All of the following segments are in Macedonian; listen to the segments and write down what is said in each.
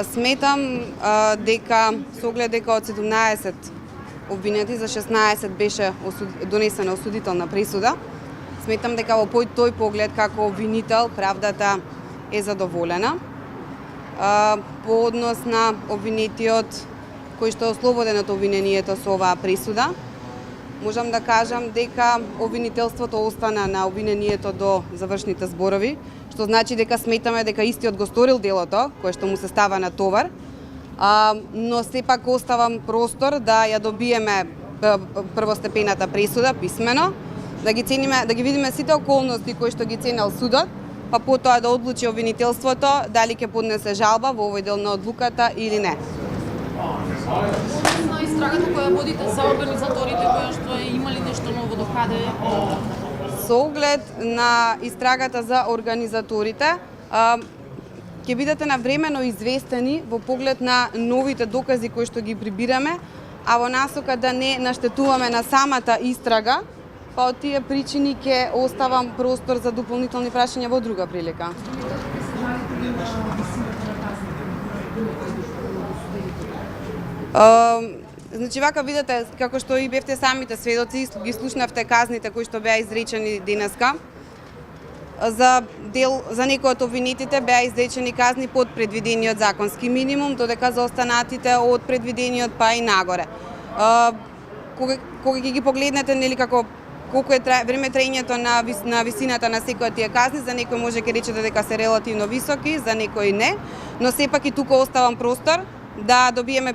Сметам дека со оглед дека од 17 обвинети за 16 беше донесена осудителна пресуда. Сметам дека во тој поглед како обвинител правдата е задоволена. По однос на обвинетиот кој што е ослободен од обвинението со оваа пресуда, можам да кажам дека обвинителството остана на обвинението до завршните зборови, што значи дека сметаме дека истиот го сторил делото кое што му се става на товар, но сепак оставам простор да ја добиеме првостепената пресуда писмено, да ги видиме сите околности кои што ги ценел судот, па потоа да одлучи обвинителството дали ќе поднесе жалба во овој дел на одлуката или не. На истрагата која водите за организаторите, која што е имали нешто ново докаде? Со оглед на истрагата за организаторите, ќе бидете навремено известени во поглед на новите докази кои што ги прибираме, а во насока да не наштетуваме на самата истрага, па од тие причини ќе оставам простор за дополнителни прашања во друга прилика. Значи вака видите, како што и бевте самите сведоци, ги слушнавте казните кои што беа изречени денеска. За некои од обвинетите беа изречени казни под предвидениот законски минимум, додека за останатите од предвидениот па и нагоре. Кога ги погледнете нели како колку е време траењето на висината на секој од тие казни, за некој може ќе речете дека се релативно високи, за некој не, но сепак и тука оставам простор да добиеме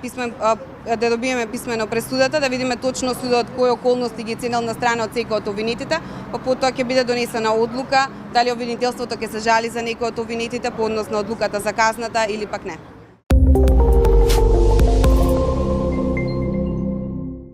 писмено пресудата, да видиме точно судот кои околности ги ценел на страна од секој од обвинетите, па потоа ќе биде донесена одлука дали обвинителството ќе се жали за некој од обвинетите по однос на одлуката за казната или пак не.